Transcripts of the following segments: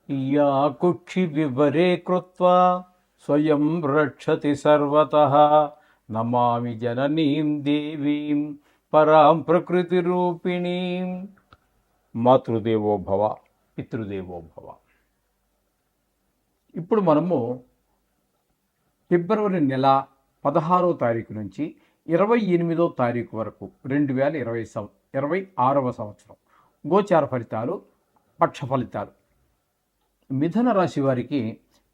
या कुक्षि विवरे कृत्वा स्वयं रक्षति सर्वतः नमामि जननीं देवीं परां प्रकृतिरूपिणीं మాతృదేవో భవ పితృదేవో భవ. ఇప్పుడు మనము ఫిబ్రవరి నెల 16వ తారీఖు నుంచి 28వ తారీఖు వరకు 2026వ సంవత్సరం గోచార ఫలితాలు, పక్ష ఫలితాలు. మిథున రాశి వారికి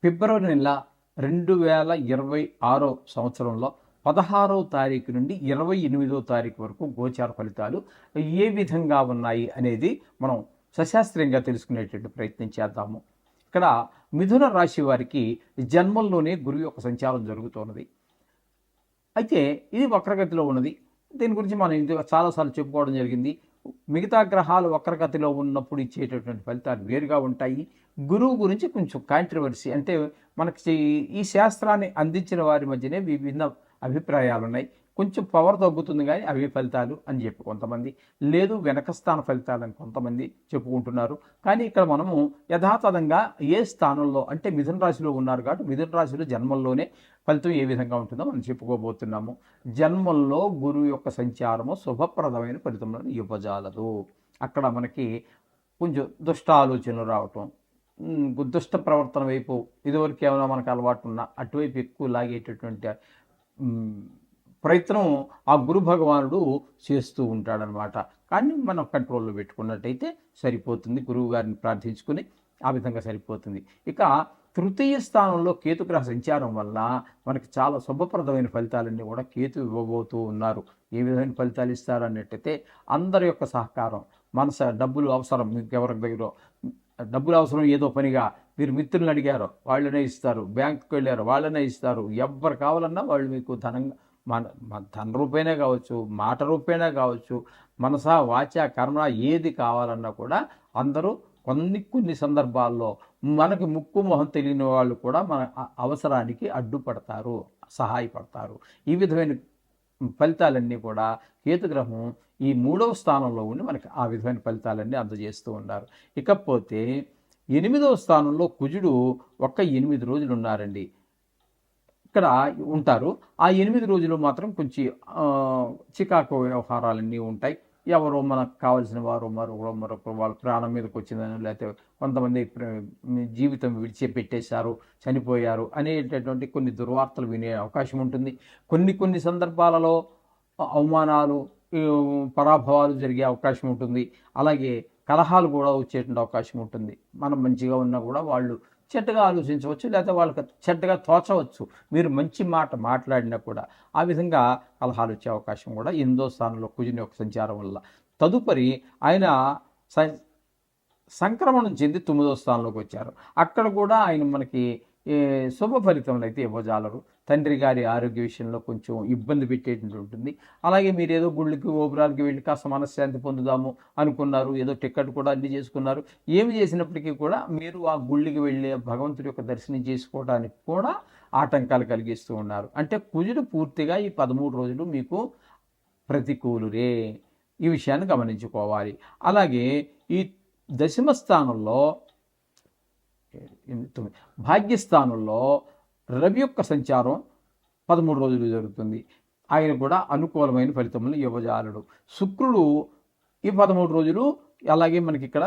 ఫిబ్రవరి నెల 2026 సంవత్సరంలో 16వ తారీఖు నుండి 28వ తారీఖు వరకు గోచార ఫలితాలు ఏ విధంగా ఉన్నాయి అనేది మనం సశాస్త్రీయంగా తెలుసుకునేటువంటి ప్రయత్నం చేద్దాము. ఇక్కడ మిథున రాశి వారికి జన్మంలోనే గురువు యొక్క సంచారం జరుగుతున్నది. అయితే ఇది వక్రగతిలో ఉన్నది. దీని గురించి మనం చాలాసార్లు చెప్పుకోవడం జరిగింది. మిగతా గ్రహాలు వక్రగతిలో ఉన్నప్పుడు ఇచ్చేటటువంటి ఫలితాలు వేరుగా ఉంటాయి. గురువు గురించి కొంచెం కాంట్రవర్సీ, అంటే మనకి ఈ శాస్త్రాన్ని అందించిన వారి మధ్యనే విభిన్న అభిప్రాయాలు ఉన్నాయి. కొంచెం పవర్ తగ్గుతుంది కానీ అవి ఫలితాలు అని చెప్పి కొంతమంది, లేదు వెనక స్థాన ఫలితాలు అని కొంతమంది చెప్పుకుంటున్నారు. కానీ ఇక్కడ మనము యథాతథంగా ఏ స్థానంలో, అంటే మిథున రాశిలో ఉన్నారు కాబట్టి మిథున రాశిలో జన్మంలోనే ఫలితం ఏ విధంగా ఉంటుందో మనం చెప్పుకోబోతున్నాము. జన్మంలో గురువు యొక్క సంచారము శుభప్రదమైన ఫలితములను ఇవ్వజాలదు. అక్కడ మనకి కొంచెం దుష్ట ఆలోచనలు రావటం, దుష్ట ప్రవర్తన వైపు ఇదివరకు ఏమైనా మనకు అలవాటు ఉన్నా అటువైపు ఎక్కువ లాగేటటువంటి ప్రయత్నం ఆ గురు భగవానుడు చేస్తూ ఉంటాడనమాట. కానీ మనం కంట్రోల్లో పెట్టుకున్నట్టయితే సరిపోతుంది. గురువు గారిని ప్రార్థించుకుని ఆ విధంగా సరిపోతుంది. ఇక తృతీయ స్థానంలో కేతుగ్రహ సంచారం వల్ల మనకి చాలా శుభప్రదమైన ఫలితాలన్నీ కూడా కేతు ఇవ్వబోతూ ఉన్నారు. ఏ విధమైన ఫలితాలు ఇస్తారు అన్నట్టయితే అందరి యొక్క సహకారం, డబ్బులు అవసరం, మీకు ఎవరి దగ్గర డబ్బులు అవసరం, ఏదో పనిగా మీరు మిత్రులను అడిగారో వాళ్ళనే ఇస్తారు, బ్యాంకుకి వెళ్ళారో వాళ్ళనే ఇస్తారు. ఎవరు కావాలన్నా వాళ్ళు మీకు ధన రూపేనే కావచ్చు, మాట రూపేనే కావచ్చు, మనసా వాచ కర్మ ఏది కావాలన్నా కూడా అందరూ కొన్ని సందర్భాల్లో మనకి ముక్కు మొహం తెలియని వాళ్ళు కూడా మన అవసరానికి అడ్డుపడతారు, సహాయపడతారు. ఈ విధమైన ఫలితాలన్నీ కూడా కేతుగ్రహం ఈ 3వ స్థానంలో ఉండి మనకి ఆ విధమైన ఫలితాలన్నీ అందజేస్తూ ఉన్నారు. ఇకపోతే 8వ స్థానంలో కుజుడు 8 రోజులు ఉన్నారండి. ఇక్కడ ఉంటారు. ఆ 8 రోజులు మాత్రం కొంచెం చికాకు వ్యవహారాలన్నీ ఉంటాయి. ఎవరో మనకు కావాల్సిన వారు మరొకరు వాళ్ళ ప్రాణం మీదకి వచ్చిందని, లేకపోతే కొంతమంది జీవితం విడిచిపెట్టేశారు, చనిపోయారు అనేటటువంటి కొన్ని దుర్వార్తలు వినే అవకాశం ఉంటుంది. కొన్ని సందర్భాలలో అవమానాలు, పరాభవాలు జరిగే అవకాశం ఉంటుంది. అలాగే కలహాలు కూడా వచ్చేటువంటి అవకాశం ఉంటుంది. మనం మంచిగా ఉన్నా కూడా వాళ్ళు చెడ్డగా ఆలోచించవచ్చు, లేకపోతే వాళ్ళకి చెడ్డగా తోచవచ్చు. మీరు మంచి మాట మాట్లాడినా కూడా ఆ విధంగా కలహాలు వచ్చే అవకాశం కూడా 8వ స్థానంలో కుజుని యొక్క సంచారం వల్ల. తదుపరి ఆయన సంక్రమణం చెంది 9వ స్థానంలోకి వచ్చారు. అక్కడ కూడా ఆయన మనకి శుభ ఫలితములు అయితే ఇవ్వజాలరు. తండ్రి గారి ఆరోగ్య విషయంలో కొంచెం ఇబ్బంది పెట్టేటువంటి ఉంటుంది. అలాగే మీరు ఏదో గుళ్ళకి గోపురాలకి వెళ్ళి కాస్త మనశ్శాంతి పొందుదాము అనుకున్నారు, ఏదో టికెట్ కూడా అన్ని చేసుకున్నారు. ఏమి చేసినప్పటికీ కూడా మీరు ఆ గుళ్ళకి వెళ్ళి భగవంతుడి యొక్క దర్శనం చేసుకోవడానికి కూడా ఆటంకాలు కలిగిస్తూ ఉన్నారు. అంటే కుజుడు పూర్తిగా ఈ 13 రోజులు మీకు ప్రతికూలురే. ఈ విషయాన్ని గమనించుకోవాలి. అలాగే ఈ దశమ స్థానంలో భాగ్యస్థానంలో రవి యొక్క సంచారం 13 రోజులు జరుగుతుంది. ఆయన కూడా అనుకూలమైన ఫలితములు ఇవ్వజాలడు. శుక్రుడు ఈ 13 రోజులు అలాగే మనకి ఇక్కడ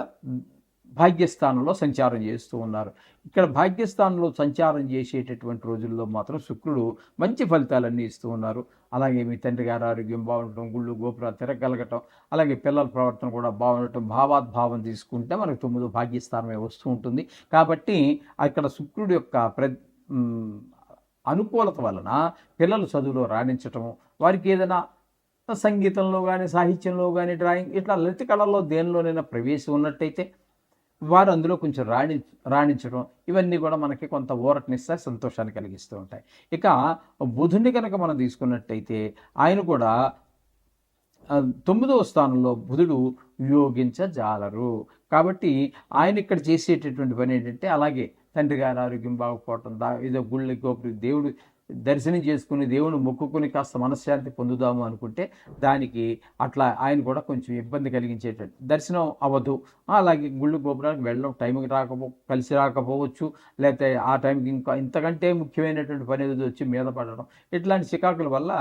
భాగ్యస్థానంలో సంచారం చేస్తూ ఉన్నారు. ఇక్కడ భాగ్యస్థానంలో సంచారం చేసేటటువంటి రోజుల్లో మాత్రం శుక్రుడు మంచి ఫలితాలన్నీ ఇస్తూ ఉన్నారు. అలాగే మీ తండ్రి గారి ఆరోగ్యం బాగుండటం, గుళ్ళు గోపురాలు తిరగలగటం, అలాగే పిల్లల ప్రవర్తన కూడా బాగుండటం, భావాద్భావం తీసుకుంటే మనకు 9 భాగ్యస్థానమే వస్తూ ఉంటుంది. కాబట్టి అక్కడ శుక్రుడు యొక్క అనుకూలత వలన పిల్లలు చదువులో రాణించటము, వారికి ఏదైనా సంగీతంలో కానీ, సాహిత్యంలో కానీ, డ్రాయింగ్ ఇట్లా లలిత కళల్లో దేనిలోనైనా ప్రవేశం ఉన్నట్టయితే వారు అందులో కొంచెం రాణించడం, ఇవన్నీ కూడా మనకి కొంత ఊరటనిస్తాయి, సంతోషాన్ని కలిగిస్తూ ఉంటాయి. ఇక బుధుని కనుక మనం తీసుకున్నట్టయితే ఆయన కూడా 9వ స్థానంలో బుధుడు యోగించజాలరు. కాబట్టి ఆయన ఇక్కడ చేసేటటువంటి పని ఏంటంటే, అలాగే తండ్రి గారి ఆరోగ్యం బాగుపోవటం, ఏదో గుళ్ళకి గోపురి దేవుడు దర్శనం చేసుకుని దేవుని మొక్కుకుని కాస్త మనశ్శాంతి పొందుదాము అనుకుంటే దానికి అట్లా ఆయన కూడా కొంచెం ఇబ్బంది కలిగించేటట్టు దర్శనం అవ్వదు. అలాగే గుళ్ళు గోపురాలకు వెళ్ళడం టైంకి కలిసి రాకపోవచ్చు, లేకపోతే ఆ టైంకి ఇంకా ఇంతకంటే ముఖ్యమైనటువంటి పని ఏదో వచ్చి మీద పడడం, ఇట్లాంటి చికాకుల వల్ల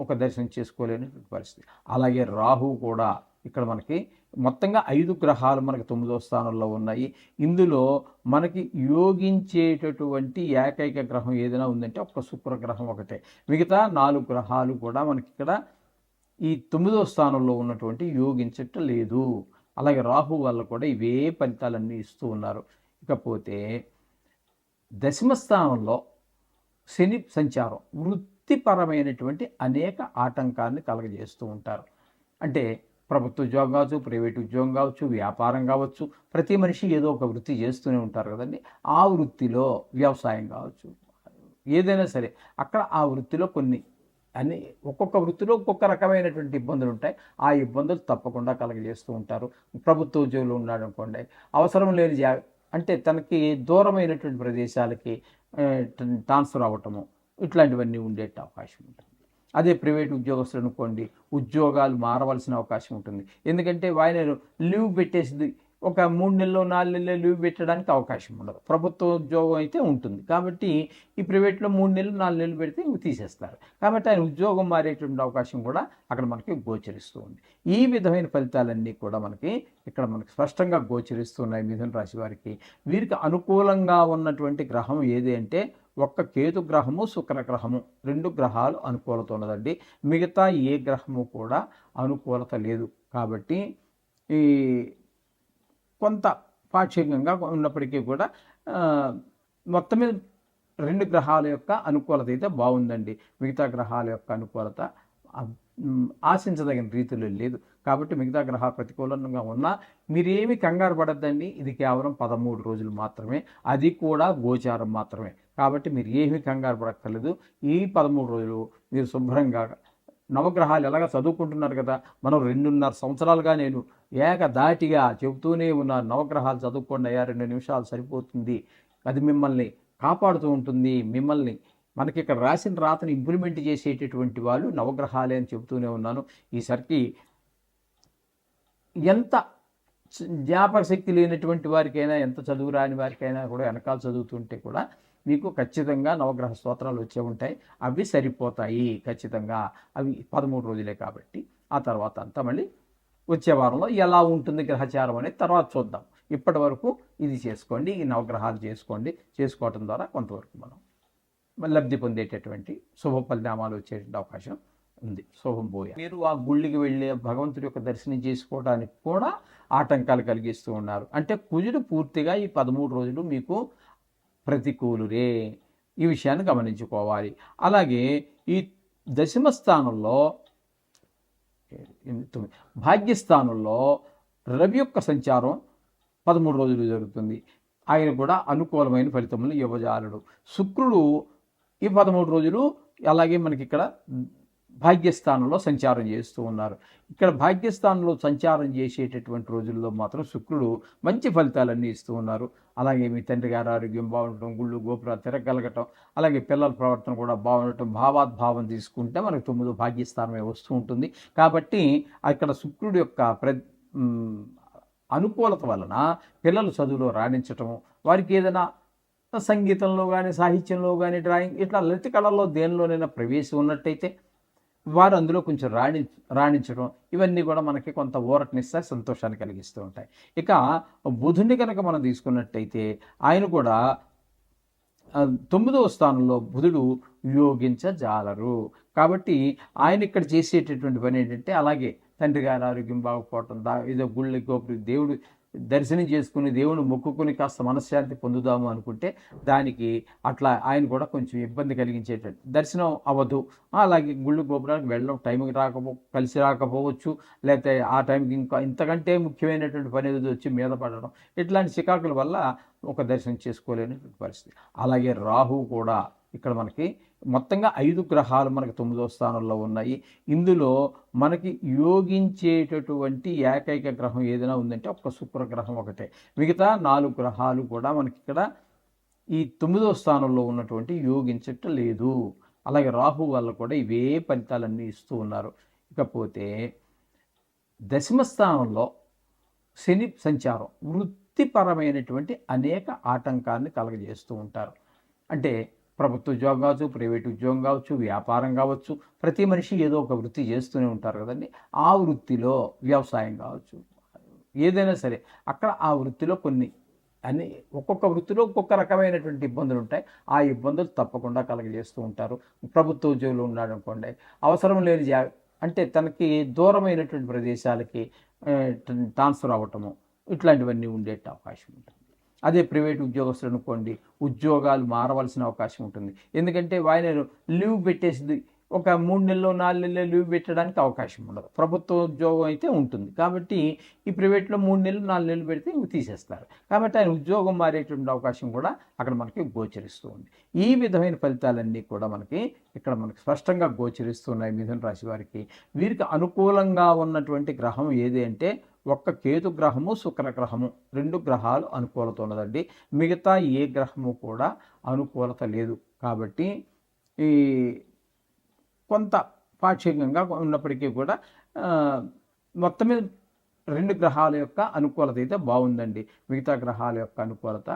ఒక దర్శనం చేసుకోలేనటువంటి పరిస్థితి. అలాగే రాహు కూడా ఇక్కడ మనకి మొత్తంగా 5 గ్రహాలు మనకి 9వ స్థానంలో ఉన్నాయి. ఇందులో మనకి యోగించేటటువంటి ఏకైక గ్రహం ఏదైనా ఉందంటే ఒక్క శుక్రగ్రహం ఒకటే. మిగతా 4 గ్రహాలు కూడా మనకి ఇక్కడ ఈ 9వ స్థానంలో ఉన్నటువంటి యోగించటం లేదు. అలాగే రాహు వల్ల కూడా ఇవే ఫలితాలన్నీ ఇస్తూ ఉన్నారు. ఇకపోతే దశమ స్థానంలో శని సంచారం వృత్తిపరమైనటువంటి అనేక ఆటంకాన్ని కలగజేస్తూ ఉంటారు. అంటే ప్రభుత్వ ఉద్యోగం కావచ్చు, ప్రైవేట్ ఉద్యోగం కావచ్చు, వ్యాపారం కావచ్చు, ప్రతి మనిషి ఏదో ఒక వృత్తి చేస్తూనే ఉంటారు కదండి. ఆ వృత్తిలో వ్యవసాయం కావచ్చు, ఏదైనా సరే అక్కడ ఆ వృత్తిలో ఒక్కొక్క వృత్తిలో ఒక్కొక్క రకమైనటువంటి ఇబ్బందులు ఉంటాయి. ఆ ఇబ్బందులు తప్పకుండా కలగజేస్తూ ఉంటారు. ప్రభుత్వ ఉద్యోగులు ఉన్నాడు అనుకోండి, అవసరం లేని అంటే తనకి దూరమైనటువంటి ప్రదేశాలకి ట్రాన్స్ఫర్ అవ్వటము, ఇట్లాంటివన్నీ ఉండే అవకాశం ఉంటుంది. అదే ప్రైవేట్ ఉద్యోగస్తులు అనుకోండి, ఉద్యోగాలు మారవలసిన అవకాశం ఉంటుంది. ఎందుకంటే ఆయన లీవ్ పెట్టేసింది, ఒక 3 నెలలు 4 నెలలు లీవ్ పెట్టడానికి అవకాశం ఉండదు. ప్రభుత్వ ఉద్యోగం అయితే ఉంటుంది కాబట్టి ఈ ప్రైవేట్లో 3 నెలలు 4 నెలలు పెడితే తీసేస్తారు. కాబట్టి ఆయన ఉద్యోగం మారేటువంటి అవకాశం కూడా అక్కడ మనకి గోచరిస్తూ ఉంది. ఈ విధమైన ఫలితాలన్నీ కూడా మనకి ఇక్కడ మనకి స్పష్టంగా గోచరిస్తున్నాయి మిథున రాశి వారికి. వీరికి అనుకూలంగా ఉన్నటువంటి గ్రహం ఏది అంటే ఒక్క కేతు గ్రహము, శుక్రగ్రహము, 2 గ్రహాలు అనుకూలత ఉన్నదండి. మిగతా ఏ గ్రహము కూడా అనుకూలత లేదు. కాబట్టి ఈ కొంత పాక్షికంగా ఉన్నప్పటికీ కూడా మొత్తం మీద 2 గ్రహాల యొక్క అనుకూలత అయితే బాగుందండి. మిగతా గ్రహాల యొక్క అనుకూలత ఆశించదగిన రీతిలో లేదు. కాబట్టి మిగతా గ్రహాలు ప్రతికూలంగా ఉన్నా మీరేమి కంగారు పడద్దండి. ఇది కేవలం 13 రోజులు మాత్రమే, అది కూడా గోచారం మాత్రమే. కాబట్టి మీరు ఏమీ కంగారు పడక్కర్లేదు. ఈ 13 రోజులు మీరు శుభ్రంగా నవగ్రహాలు ఎలాగ చదువుకుంటున్నారు కదా, మనం 2.5 సంవత్సరాలుగా నేను ఏకధాటిగా చెబుతూనే ఉన్నాను, నవగ్రహాలు చదువుకోండి అయ్యా, 2 నిమిషాలు సరిపోతుంది, అది మిమ్మల్ని కాపాడుతూ ఉంటుంది. మిమ్మల్ని మనకి ఇక్కడ రాసిన రాతను ఇంప్లిమెంట్ చేసేటటువంటి వాళ్ళు నవగ్రహాలే అని చెబుతూనే ఉన్నాను. ఈసరికి ఎంత జ్ఞాపక శక్తి లేనటువంటి వారికైనా, ఎంత చదువు రాని వారికైనా కూడా వెనకాల చదువుతుంటే కూడా మీకు ఖచ్చితంగా నవగ్రహ స్తోత్రాలు వచ్చే ఉంటాయి. అవి సరిపోతాయి ఖచ్చితంగా. అవి 13 రోజులే కాబట్టి ఆ తర్వాత అంతా మళ్ళీ వచ్చే వారంలో ఎలా ఉంటుంది గ్రహచారం అనేది తర్వాత చూద్దాం. ఇప్పటి వరకు ఇది చేసుకోండి, ఈ నవగ్రహాలు చేసుకోండి. చేసుకోవటం ద్వారా కొంతవరకు మనం లబ్ధి పొందేటటువంటి శుభ పరిణామాలు వచ్చేటువంటి అవకాశం ఉంది. శుభం పోయా. మీరు ఆ గుళ్ళకి వెళ్ళి భగవంతుడి యొక్క దర్శనం చేసుకోవడానికి కూడా ఆటంకాలు కలిగిస్తూ ఉన్నారు. అంటే కుజుడు పూర్తిగా ఈ 13 రోజులు మీకు ప్రతికూలురే. ఈ విషయాన్ని గమనించుకోవాలి. అలాగే ఈ దశమ స్థానంలో భాగ్యస్థానంలో రవి యొక్క సంచారం 13 రోజులు జరుగుతుంది. ఆయన కూడా అనుకూలమైన ఫలితములు ఇవ్వజాలడు. శుక్రుడు ఈ 13 రోజులు అలాగే మనకి ఇక్కడ భాగ్యస్థానంలో సంచారం చేస్తూ ఉన్నారు. ఇక్కడ భాగ్యస్థానంలో సంచారం చేసేటటువంటి రోజుల్లో మాత్రం శుక్రుడు మంచి ఫలితాలన్నీ ఇస్తూ ఉన్నారు. అలాగే మీ తండ్రి గారి ఆరోగ్యం బాగుండటం, గుళ్ళు గోపురాలు తిరగలగటం, అలాగే పిల్లల ప్రవర్తన కూడా బాగుండటం, భావాద్భావం తీసుకుంటే మనకు 9 భాగ్యస్థానమే వస్తూ ఉంటుంది. కాబట్టి అక్కడ శుక్రుడు యొక్క అనుకూలత వలన పిల్లలు చదువులో రాణించటం, వారికి ఏదైనా సంగీతంలో కానీ, సాహిత్యంలో కానీ, డ్రాయింగ్ ఇట్లా లలిత కళల్లో దేనిలోనైనా ప్రవేశం ఉన్నట్టయితే వారు అందులో కొంచెం రాణించడం, ఇవన్నీ కూడా మనకి కొంత ఊరటనిస్తాయి, సంతోషాన్ని కలిగిస్తూ ఉంటాయి. ఇక బుధుడిని కనుక మనం తీసుకున్నట్టయితే ఆయన కూడా 9వ స్థానంలో బుధుడు యోగించజాలరు. కాబట్టి ఆయన ఇక్కడ చేసేటటువంటి పని ఏంటంటే అలాగే తండ్రి గారి ఆరోగ్యం బాగుపోవటం, ఏదో గుళ్ళ గోపురి దేవుడు దర్శనం చేసుకుని దేవుని మొక్కుకుని కాస్త మనశ్శాంతి పొందుదాము అనుకుంటే దానికి అట్లా ఆయన కూడా కొంచెం ఇబ్బంది కలిగించేటట్టు దర్శనం అవ్వదు. అలాగే గుళ్ళు గోపురాలకు వెళ్ళడం టైంకి కలిసి రాకపోవచ్చు, లేకపోతే ఆ టైంకి ఇంకా ఇంతకంటే ముఖ్యమైనటువంటి పని ఏదో వచ్చి మీద పడడం, ఇట్లాంటి చికాకుల వల్ల ఒక దర్శనం చేసుకోలేనటువంటి పరిస్థితి. అలాగే రాహు కూడా ఇక్కడ మనకి మొత్తంగా 5 గ్రహాలు మనకి 9వ స్థానంలో ఉన్నాయి. ఇందులో మనకి యోగించేటటువంటి ఏకైక గ్రహం ఏదైనా ఉందంటే ఒక్క శుక్రగ్రహం ఒకటే. మిగతా 4 గ్రహాలు కూడా మనకి ఇక్కడ ఈ 9వ స్థానంలో ఉన్నటువంటి యోగించటం లేదు. అలాగే రాహు వల్ల కూడా ఇవే ఫలితాలన్నీ ఇస్తూ ఉన్నారు. ఇకపోతే దశమ స్థానంలో శని సంచారం వృత్తిపరమైనటువంటి అనేక ఆటంకాన్ని కలగజేస్తూ ఉంటారు. అంటే ప్రభుత్వ ఉద్యోగం కావచ్చు, ప్రైవేట్ ఉద్యోగం కావచ్చు, వ్యాపారం కావచ్చు, ప్రతి మనిషి ఏదో ఒక వృత్తి చేస్తూనే ఉంటారు కదండి. ఆ వృత్తిలో వ్యవసాయం కావచ్చు, ఏదైనా సరే అక్కడ ఆ వృత్తిలో కొన్ని అన్ని ఒక్కొక్క వృత్తిలో ఒక్కొక్క రకమైనటువంటి ఇబ్బందులు ఉంటాయి. ఆ ఇబ్బందులు తప్పకుండా కలగజేస్తూ ఉంటారు. ప్రభుత్వ ఉద్యోగులు ఉన్నాడు అనుకోండి, అవసరం లేని అంటే తనకి దూరమైనటువంటి ప్రదేశాలకి ట్రాన్స్ఫర్ అవ్వటము ఇట్లాంటివన్నీ ఉండే అవకాశం ఉంటుంది. అదే ప్రైవేట్ ఉద్యోగస్తులు అనుకోండి, ఉద్యోగాలు మారవలసిన అవకాశం ఉంటుంది. ఎందుకంటే ఆయన లీవ్ పెట్టేసి ఒక 3 నెలలు 4 నెలలు లీవ్ పెట్టడానికి అవకాశం ఉండదు. ప్రభుత్వ ఉద్యోగం అయితే ఉంటుంది. కాబట్టి ఈ ప్రైవేట్లో 3 నెలలు 4 నెలలు పెడితే ఇవి తీసేస్తారు. కాబట్టి ఆయన ఉద్యోగం మారేటువంటి అవకాశం కూడా అక్కడ మనకి గోచరిస్తూ ఉంది. ఈ విధమైన ఫలితాలన్నీ కూడా ఇక్కడ మనకి స్పష్టంగా గోచరిస్తున్నాయి మిథున రాశి వారికి. వీరికి అనుకూలంగా ఉన్నటువంటి గ్రహం ఏది అంటే ఒక్క కేతు గ్రహము, శుక్ర గ్రహము, 2 గ్రహాలు అనుకూలత ఉన్నదండి. మిగతా ఏ గ్రహము కూడా అనుకూలత లేదు. కాబట్టి ఈ కొంత పాక్షికంగా ఉన్నప్పటికీ కూడా మొత్తం మీద 2 గ్రహాల యొక్క అనుకూలత అయితే బాగుందండి. మిగతా గ్రహాల యొక్క అనుకూలత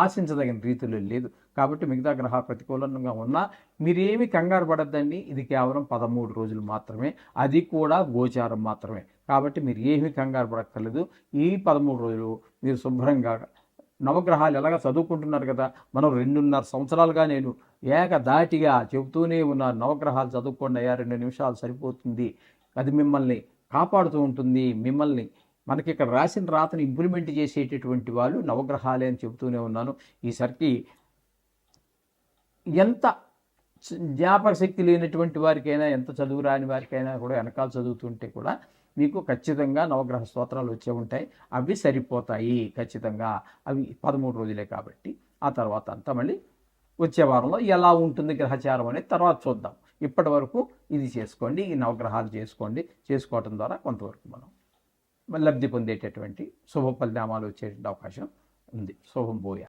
ఆశించదగిన రీతిలో లేదు. కాబట్టి మిగతా గ్రహాలు ప్రతికూలంగా ఉన్నా మీరేమి కంగారు పడద్దండి. ఇది కేవలం 13 రోజులు మాత్రమే, అది కూడా గోచారం మాత్రమే. కాబట్టి మీరు ఏమీ కంగారు పడక్కర్లేదు. ఈ 13 రోజులు మీరు శుభ్రంగా నవగ్రహాలు ఎలాగ చదువుకుంటున్నారు కదా, మనం 2.5 సంవత్సరాలుగా నేను ఏకధాటిగా చెబుతూనే ఉన్నాను, నవగ్రహాలు చదువుకోండి అయ్యా, 2 నిమిషాలు సరిపోతుంది, అది మిమ్మల్ని కాపాడుతూ ఉంటుంది. మిమ్మల్ని మనకి ఇక్కడ రాసిన రాతను ఇంప్లిమెంట్ చేసేటటువంటి వాళ్ళు నవగ్రహాలే అని చెబుతూనే ఉన్నాను. ఈసరికి ఎంత జ్ఞాపక శక్తి లేనటువంటి వారికైనా, ఎంత చదువు రాని వారికైనా కూడా వెనకాల చదువుతుంటే కూడా మీకు ఖచ్చితంగా నవగ్రహ స్తోత్రాలు వచ్చే ఉంటాయి. అవి సరిపోతాయి ఖచ్చితంగా. అవి 13 రోజులే కాబట్టి ఆ తర్వాత అంతా మళ్ళీ వచ్చే వారంలో ఎలా ఉంటుంది గ్రహచారం అనేది తర్వాత చూద్దాం. ఇప్పటి వరకు ఇది చేసుకోండి, ఈ నవగ్రహాలు చేసుకోవటం ద్వారా కొంతవరకు మనం లబ్ధి పొందేటటువంటి శుభ పరిణామాలు వచ్చేటువంటి అవకాశం ఉంది. శుభం భూయ.